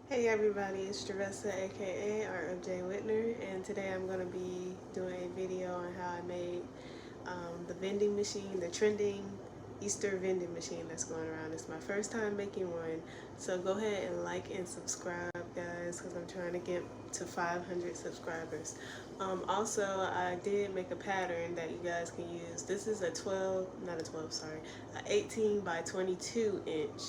Hey everybody, it's Teresa aka RFJ Whitner, and today I'm going to be doing a video on how I made the vending machine, the trending Easter vending machine that's going around. It's my first time making one, so go ahead and like and subscribe, guys, because I'm trying to get to 500 subscribers. Also, I did make a pattern that you guys can use. This is a 18 by 22 inch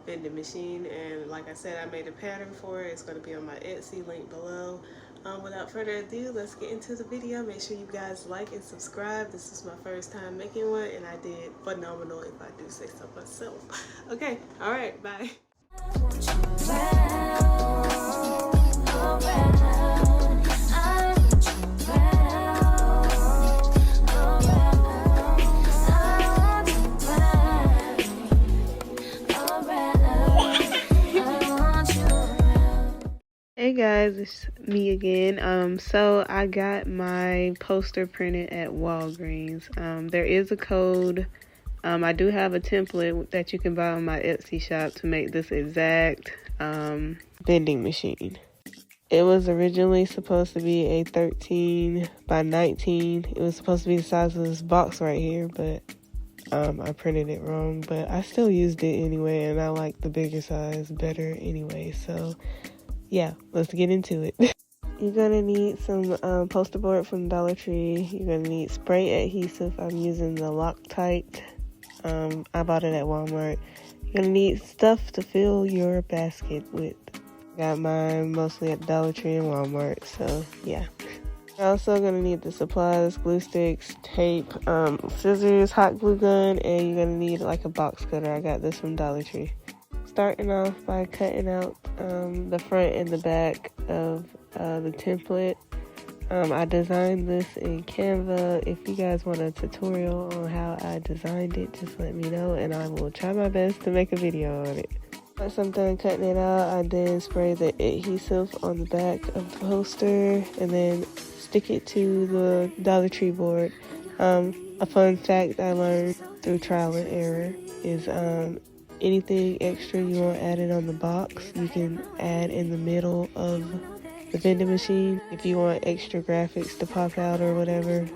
vending machine, and like I said, I made a pattern for it. It's going to be on my Etsy, link below. Without further ado, let's get into the video. Make sure you guys like and subscribe. This is my first time making one, and I did phenomenal, if I do say so myself. Okay, all right, bye. Hey guys, it's me again. So I got my poster printed at Walgreens. There is a code. I do have a template that you can buy on my Etsy shop to make this exact vending machine. It was originally supposed to be a 13 by 19. It was supposed to be the size of this box right here, but I printed it wrong. But I still used it anyway, and I like the bigger size better anyway, so yeah, let's get into it. You're gonna need some poster board from Dollar Tree. You're gonna need spray adhesive. I'm using the Loctite. I bought it at Walmart. You're gonna need stuff to fill your basket with. Got mine mostly at Dollar Tree and Walmart, so yeah. You're also gonna need the supplies, glue sticks, tape, scissors, hot glue gun, and you're gonna need like a box cutter. I got this from Dollar Tree. Starting off by cutting out the front and the back of the template. I designed this in Canva. If you guys want a tutorial on how I designed it, just let me know and I will try my best to make a video on it. Once I'm done cutting it out, I then spray the adhesive on the back of the poster and then stick it to the Dollar Tree board. A fun fact I learned through trial and error is anything extra you want added on the box, you can add in the middle of the vending machine if you want extra graphics to pop out or whatever.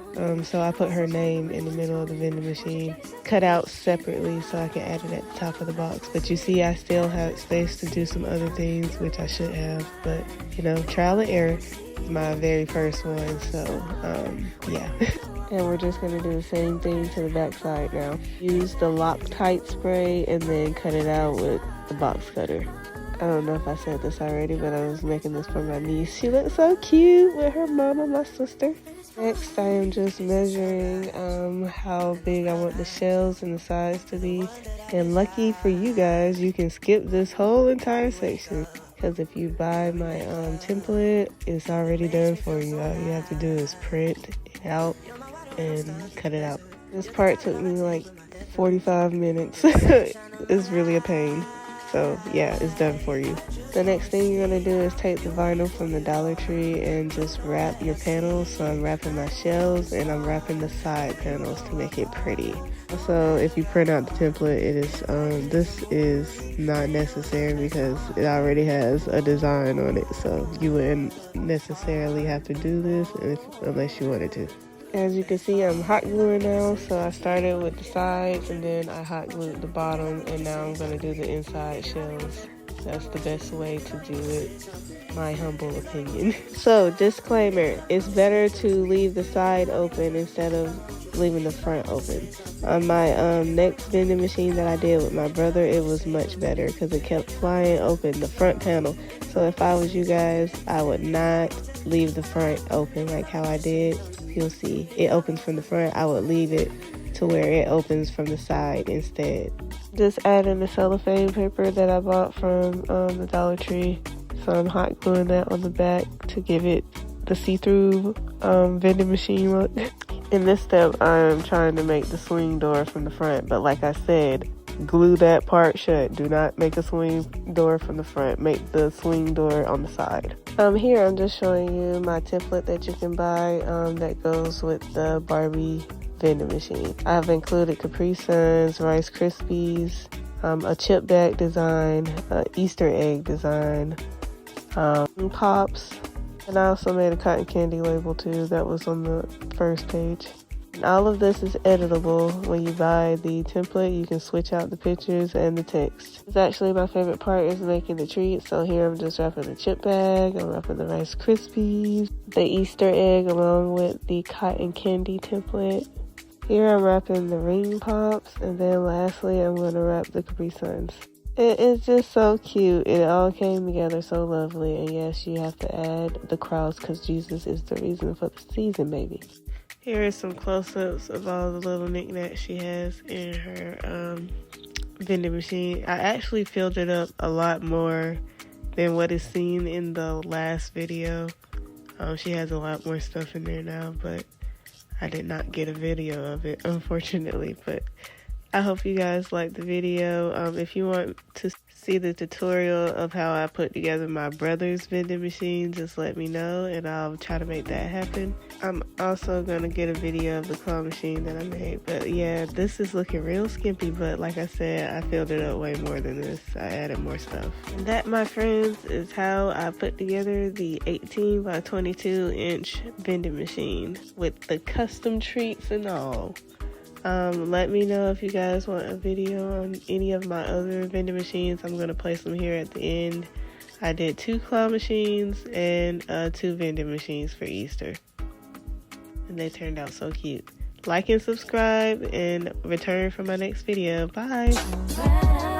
So I put her name in the middle of the vending machine, cut out separately so I can add it at the top of the box. But you see, I still have space to do some other things, which I should have. But, you know, trial and error is my very first one, so yeah. And we're just going to do the same thing to the back side now. Use the Loctite spray and then cut it out with the box cutter. I don't know if I said this already, but I was making this for my niece. She looks so cute with her mama, my sister. Next, I am just measuring how big I want the shells and the sides to be. And lucky for you guys, you can skip this whole entire section. Because if you buy my template, it's already done for you. All you have to do is print it out and cut it out. This part took me like 45 minutes. It's really a pain. So yeah, it's done for you. The next thing you're gonna do is take the vinyl from the Dollar Tree and just wrap your panels. So I'm wrapping my shells and I'm wrapping the side panels to make it pretty. So if you print out the template, it is this is not necessary because it already has a design on it. So you wouldn't necessarily have to do this unless you wanted to. As you can see, I'm hot gluing now, so I started with the sides and then I hot glued the bottom, and now I'm going to do the inside shells. That's the best way to do it, my humble opinion. So, disclaimer, it's better to leave the side open instead of leaving the front open. On my next vending machine that I did with my brother, it was much better because it kept flying open, the front panel. So if I was you guys, I would not leave the front open like how I did. You'll see it opens from the front. I would leave it to where it opens from the side instead. Just adding the cellophane paper that I bought from the Dollar Tree. So I'm hot gluing that on the back to give it the see-through vending machine look. In this step, I'm trying to make the swing door from the front, but like I said, glue that part shut. Do not make a swing door from the front. Make the swing door on the side. Here I'm just showing you my template that you can buy that goes with the Barbie vending machine. I've included Capri Suns, Rice Krispies, a chip bag design, Easter egg design, pops, and I also made a cotton candy label too that was on the first page. And all of this is editable. When you buy the template, you can switch out the pictures and the text. It's actually my favorite part is making the treats. So here I'm just wrapping the chip bag, I'm wrapping the Rice Krispies, the Easter egg along with the cotton candy template. Here I'm wrapping the ring pops, and then lastly I'm going to wrap the Capri Suns. It is just so cute. It all came together so lovely. And yes, you have to add the cross because Jesus is the reason for the season, baby. Here is some close-ups of all the little knickknacks she has in her vending machine. I actually filled it up a lot more than what is seen in the last video. She has a lot more stuff in there now, but I did not get a video of it, unfortunately. But I hope you guys liked the video. If you want to see the tutorial of how I put together my brother's vending machine, just let me know and I'll try to make that happen. I'm also going to get a video of the claw machine that I made. But yeah, this is looking real skimpy, but like I said, I filled it up way more than this. I added more stuff. And that, my friends, is how I put together the 18 by 22 inch vending machine with the custom treats and all. Let me know if you guys want a video on any of my other vending machines. I'm going to place them here at the end. I did 2 claw machines and 2 vending machines for Easter. And they turned out so cute. Like and subscribe and return for my next video. Bye!